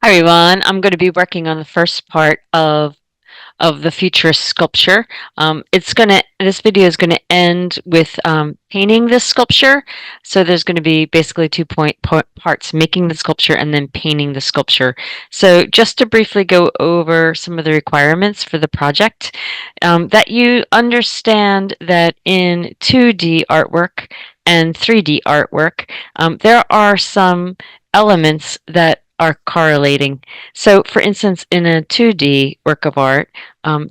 Hi everyone, I'm going to be working on the first part of the futurist sculpture. This video is going to end with painting this sculpture. So there's going to be basically parts: making the sculpture and then painting the sculpture. So just to briefly go over some of the requirements for the project, that you understand that in 2D artwork and 3D artwork, there are some elements that are correlating. So for instance, in a 2D work of art,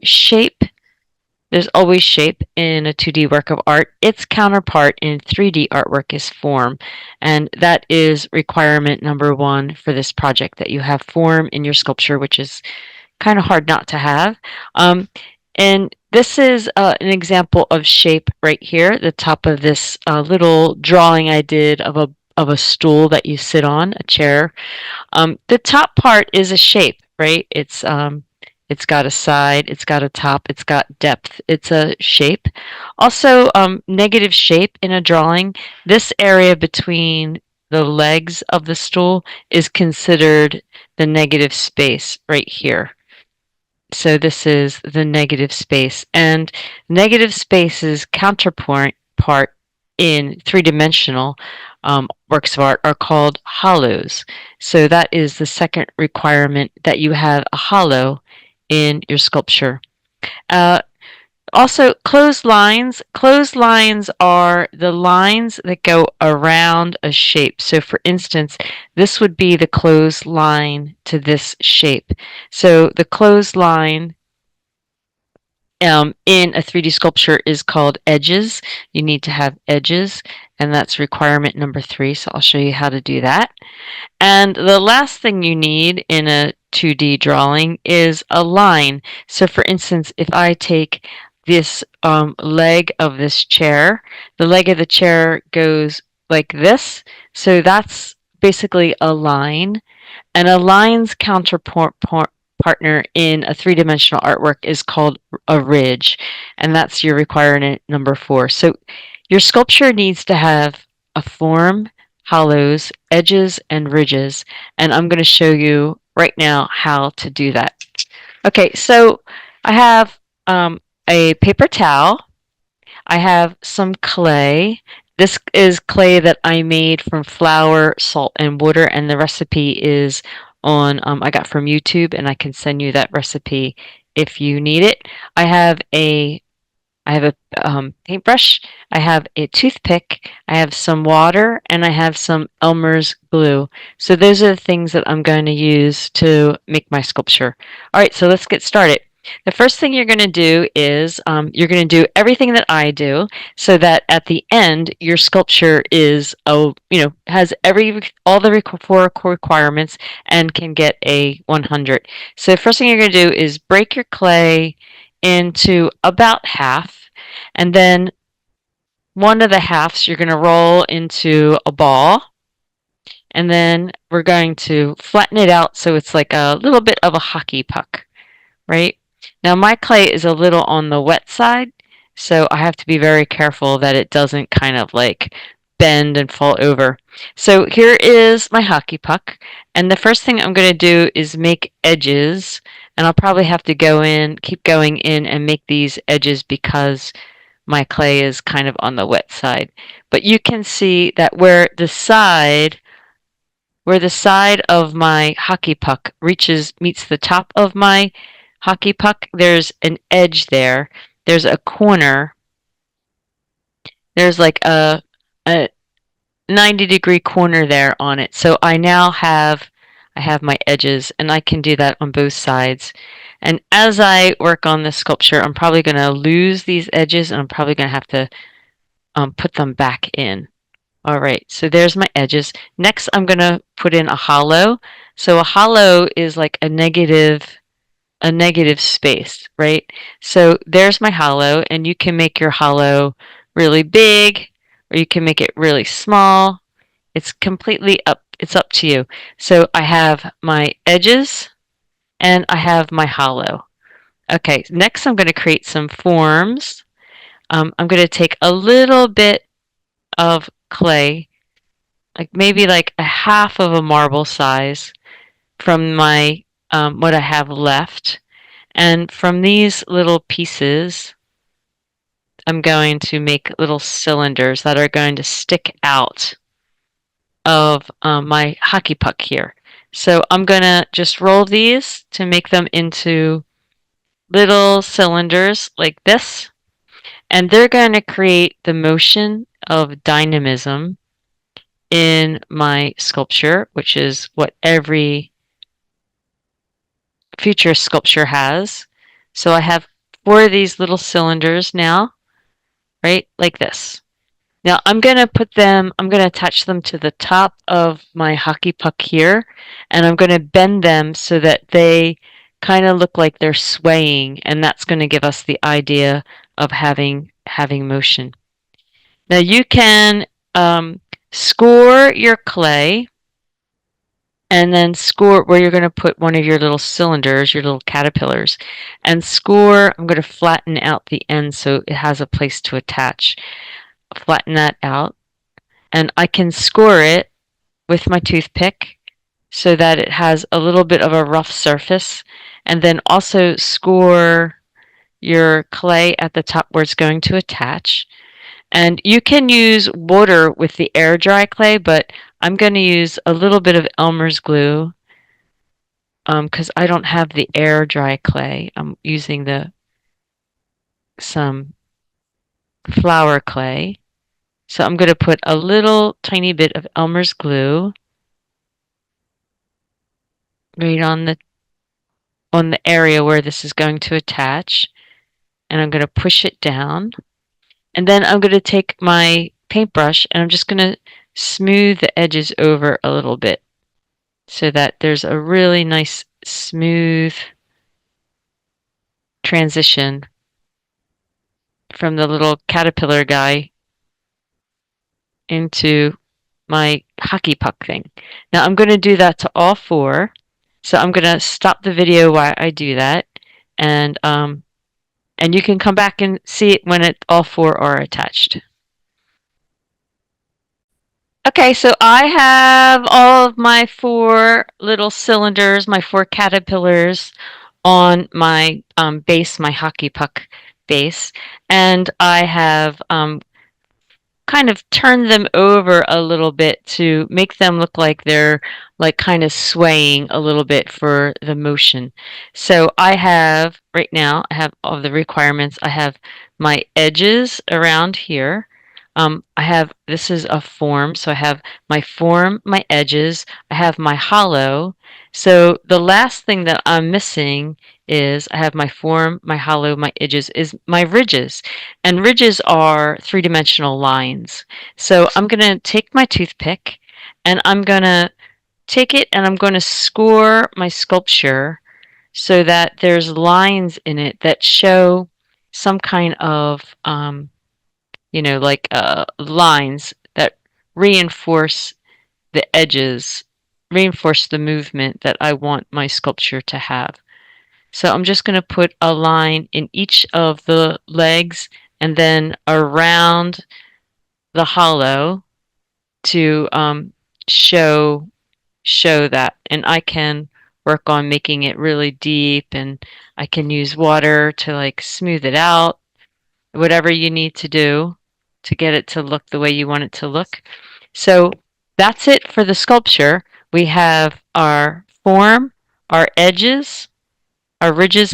shape, there's always shape in a 2D work of art. Its counterpart in 3D artwork is form. And that is requirement number one for this project, that you have form in your sculpture, which is kind of hard not to have. And this is an example of shape right here, the top of this little drawing I did of a stool that you sit on, a chair. The top part is a shape, right? It's got a side, it's got a top, it's got depth. It's a shape. Also, negative shape in a drawing. This area between the legs of the stool is considered the negative space right here. So this is the negative space, and negative space's counterpart part in three-dimensional works of art are called hollows. So that is the second requirement, that you have a hollow in your sculpture. Uh, Also, closed lines. Closed lines are the lines that go around a shape. So for instance, this would be the closed line to this shape. So the closed line in a 3D sculpture is called edges. You need to have edges, and that's requirement number 3. So I'll show you how to do that. And the last thing you need in a 2D drawing is a line. So for instance, if I take this leg of this chair, the leg of the chair goes like this. So that's basically a line. And a line's partner in a three-dimensional artwork is called a ridge. And that's your requirement number 4. So your sculpture needs to have a form, hollows, edges, and ridges. And I'm going to show you right now how to do that. Okay, so I have a paper towel. I have some clay. This is clay that I made from flour, salt, and water, and the recipe is on, I got from YouTube, and I can send you that recipe if you need it. I have a paintbrush, I have a toothpick, I have some water, and I have some Elmer's glue. So those are the things that I'm going to use to make my sculpture. All right, so let's get started. The first thing you're going to do is you're going to do everything that I do, so that at the end your sculpture is has all the 4 requirements and can get a 100. So the first thing you're going to do is break your clay into about half, and then one of the halves you're going to roll into a ball, and then we're going to flatten it out so it's like a little bit of a hockey puck, right? Now my clay is a little on the wet side, so I have to be very careful that it doesn't kind of like bend and fall over. So here is my hockey puck, and the first thing I'm going to do is make edges, and I'll probably have to keep going in and make these edges because my clay is kind of on the wet side. But you can see that where the side of my hockey puck meets the top of my hockey puck, there's an edge there. There's a corner. There's like a 90-degree corner there on it. So I have my edges, and I can do that on both sides. And as I work on this sculpture, I'm probably going to lose these edges, and I'm probably going to have to put them back in. All right, so there's my edges. Next, I'm going to put in a hollow. So a hollow is like a negative space, right? So there's my hollow, and you can make your hollow really big, or you can make it really small. It's up to you. So I have my edges, and I have my hollow. Okay, next I'm going to create some forms. I'm going to take a little bit of clay, like maybe like a half of a marble size, from my what I have left. And from these little pieces, I'm going to make little cylinders that are going to stick out of my hockey puck here. So I'm going to just roll these to make them into little cylinders like this. And they're going to create the motion of dynamism in my sculpture, which is what every future sculpture has. So I have 4 of these little cylinders now, right? Like this. Now I'm going to attach them to the top of my hockey puck here, and I'm going to bend them so that they kind of look like they're swaying, and that's going to give us the idea of having motion. Now you can score your clay and then score where you're going to put one of your little cylinders, your little caterpillars, and score. I'm going to flatten out the end so it has a place to attach. Flatten that out, and I can score it with my toothpick so that it has a little bit of a rough surface, and then also score your clay at the top where it's going to attach. And you can use water with the air dry clay, but I'm going to use a little bit of Elmer's glue because I don't have the air dry clay. I'm using some flour clay. So I'm going to put a little tiny bit of Elmer's glue right on the area where this is going to attach, and I'm going to push it down. And then I'm going to take my paintbrush and I'm just going to smooth the edges over a little bit so that there's a really nice smooth transition from the little caterpillar guy into my hockey puck thing. Now I'm going to do that to all 4. So I'm going to stop the video while I do that, and you can come back and see it when all 4 are attached. Okay, so I have all of my 4 little cylinders, my 4 caterpillars on my base, my hockey puck base, and I have kind of turned them over a little bit to make them look like they're like kind of swaying a little bit for the motion. So I have, right now, I have all the requirements. I have my edges around here. This is a form, so I have my form, my edges, I have my hollow. So the last thing that I'm missing is I have my form, my hollow, my edges, is my ridges. And ridges are 3-dimensional lines. So I'm going to take my toothpick and I'm going to take it and I'm going to score my sculpture so that there's lines in it that show some kind of like lines that reinforce the edges, reinforce the movement that I want my sculpture to have. So I'm just going to put a line in each of the legs and then around the hollow to show that. And I can work on making it really deep, and I can use water to like smooth it out, whatever you need to do to get it to look the way you want it to look. So that's it for the sculpture. We have our form, our edges, our ridges,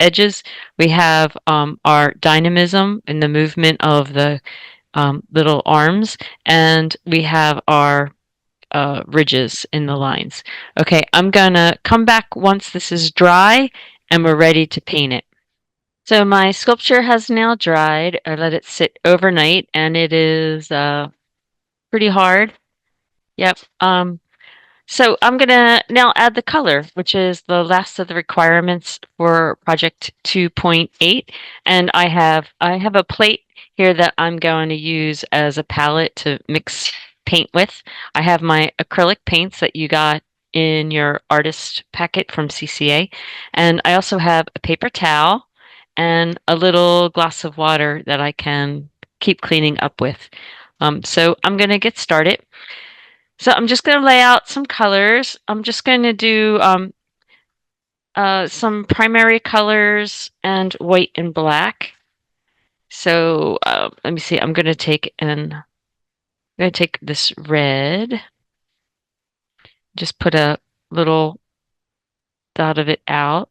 edges. We have our dynamism in the movement of the little arms, and we have our ridges in the lines. Okay, I'm gonna come back once this is dry and we're ready to paint it. So my sculpture has now dried. I let it sit overnight, and it is pretty hard. Yep. So I'm gonna now add the color, which is the last of the requirements for project 2.8. And I have a plate here that I'm going to use as a palette to mix paint with. I have my acrylic paints that you got in your artist packet from CCA. And I also have a paper towel and a little glass of water that I can keep cleaning up with. So I'm going to get started. So I'm just going to lay out some colors. I'm just going to do some primary colors and white and black. So let me see. I'm going to take this red, just put a little dot of it out,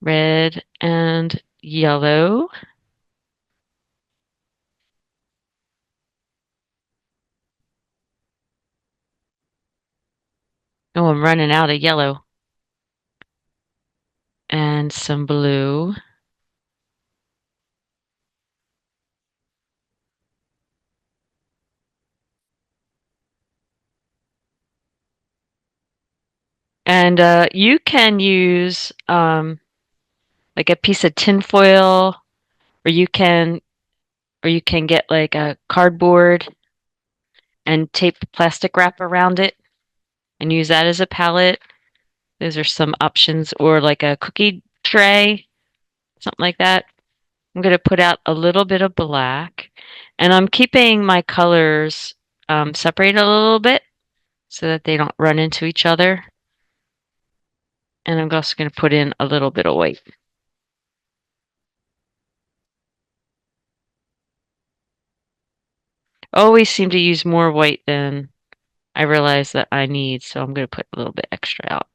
red and yellow. Oh, I'm running out of yellow. And some blue. And you can use like a piece of tin foil, or you can get like a cardboard and tape plastic wrap around it and use that as a palette. Those are some options, or like a cookie tray, something like that. I'm going to put out a little bit of black, and I'm keeping my colors separated a little bit so that they don't run into each other. And I'm also going to put in a little bit of white. Always seem to use more white than I realize that I need, so I'm going to put a little bit extra out.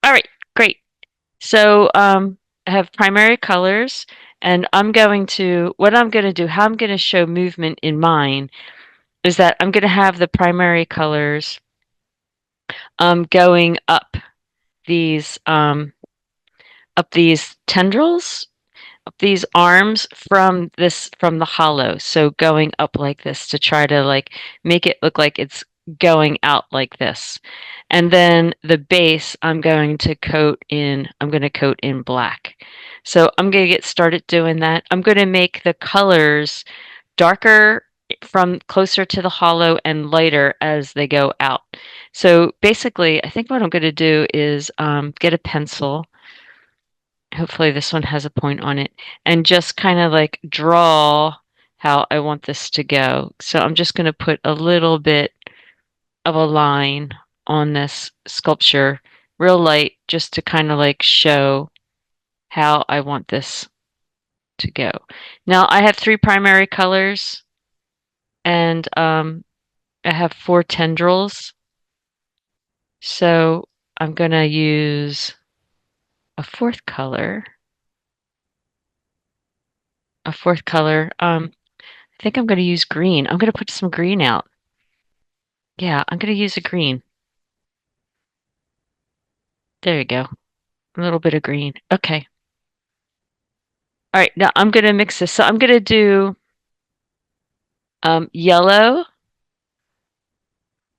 All right, great. So I have primary colors, and what I'm going to do, how I'm going to show movement in mine is that I'm going to have the primary colors going these um, up these tendrils, these arms from the hollow. So going up like this to try to like make it look like it's going out like this. And then the base I'm going to coat in black. So I'm going to get started doing that. I'm going to make the colors darker from closer to the hollow and lighter as they go out. So basically, I think what I'm going to do is get a pencil. Hopefully this one has a point on it, and just kind of like draw how I want this to go. So I'm just going to put a little bit of a line on this sculpture, real light, just to kind of like show how I want this to go. Now I have 3 primary colors, and I have 4 tendrils. So I'm going to use a fourth color. I think I'm going to use green. I'm going to put some green out. Yeah, I'm going to use a green. There you go. A little bit of green. Okay. All right, now I'm going to mix this. So I'm going to do yellow,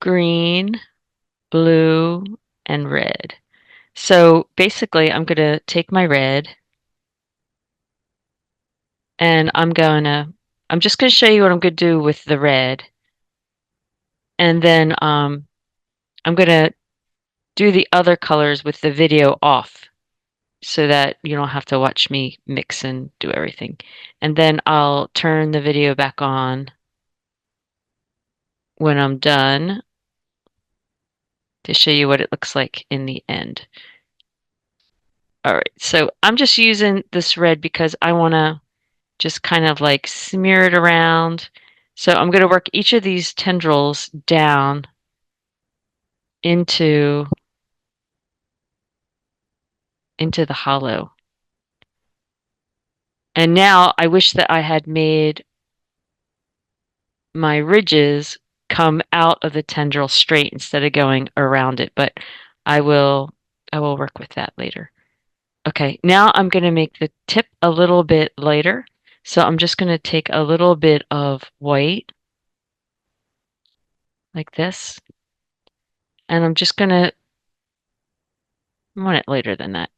green, blue, and red. So basically, I'm going to take my red, and I'm just going to show you what I'm going to do with the red. And then I'm going to do the other colors with the video off so that you don't have to watch me mix and do everything. And then I'll turn the video back on when I'm done to show you what it looks like in the end. All right, so I'm just using this red because I want to just kind of like smear it around. So I'm going to work each of these tendrils down into the hollow. And now I wish that I had made my ridges come out of the tendril straight instead of going around it, but I will work with that later. Okay, now I'm going to make the tip a little bit lighter. So I'm just going to take a little bit of white like this, and I'm just going to want it lighter than that.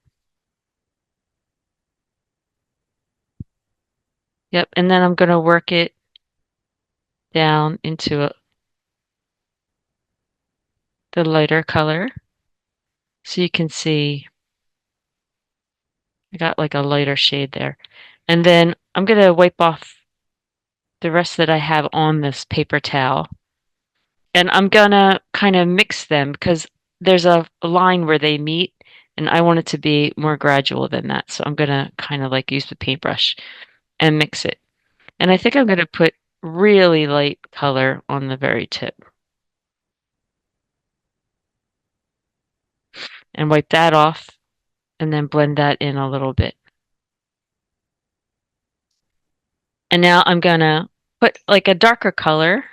Yep, and then I'm going to work it down into the lighter color so you can see I got like a lighter shade there. And then I'm going to wipe off the rest that I have on this paper towel. And I'm gonna kind of mix them because there's a line where they meet, and I want it to be more gradual than that. So I'm gonna kind of like use the paintbrush and mix it. And I think I'm gonna put really light color on the very tip and wipe that off and then blend that in a little bit. And now I'm gonna put like a darker color.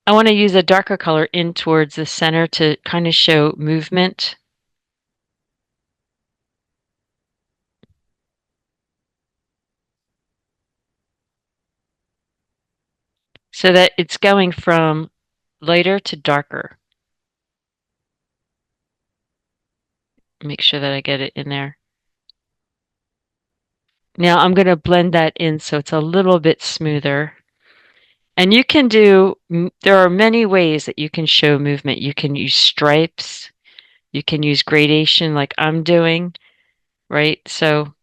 I want to use a darker color in towards the center to kind of show movement. So that it's going from lighter to darker. Make sure that I get it in there. Now I'm going to blend that in so it's a little bit smoother. And you can do, there are many ways that you can show movement. You can use stripes, you can use gradation like I'm doing, right? So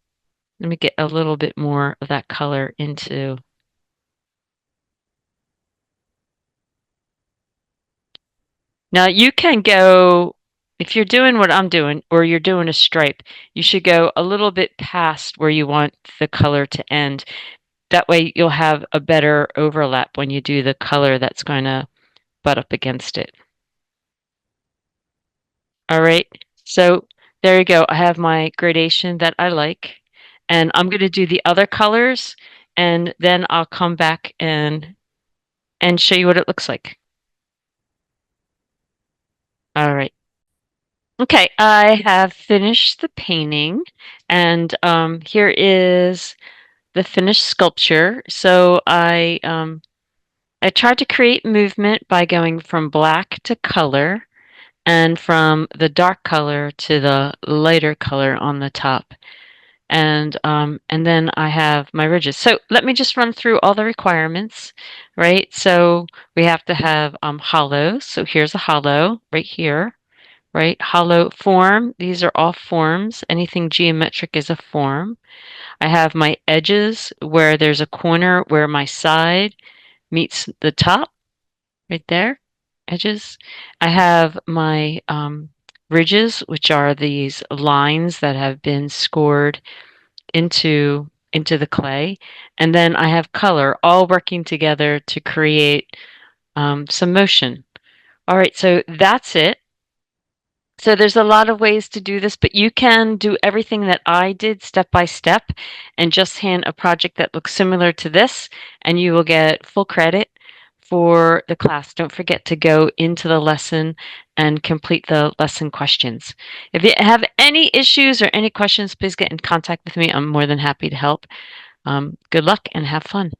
let me get a little bit more of that color into. Now you can go, if you're doing what I'm doing, or you're doing a stripe, you should go a little bit past where you want the color to end. That way you'll have a better overlap when you do the color that's going to butt up against it. All right, so there you go. I have my gradation that I like, and I'm going to do the other colors, and then I'll come back and show you what it looks like. All right. Okay, I have finished the painting, and here is the finished sculpture. So I tried to create movement by going from black to color and from the dark color to the lighter color on the top. And then I have my ridges. So let me just run through all the requirements, right? So we have to have hollows. So here's a hollow right here, right? Hollow form. These are all forms. Anything geometric is a form. I have my edges where there's a corner where my side meets the top, right there, edges. I have my ridges, which are these lines that have been scored into the clay. And then I have color all working together to create some motion. All right, so that's it. So there's a lot of ways to do this, but you can do everything that I did step by step and just hand a project that looks similar to this, and you will get full credit for the class. Don't forget to go into the lesson and complete the lesson questions. If you have any issues or any questions, please get in contact with me. I'm more than happy to help. Good luck and have fun.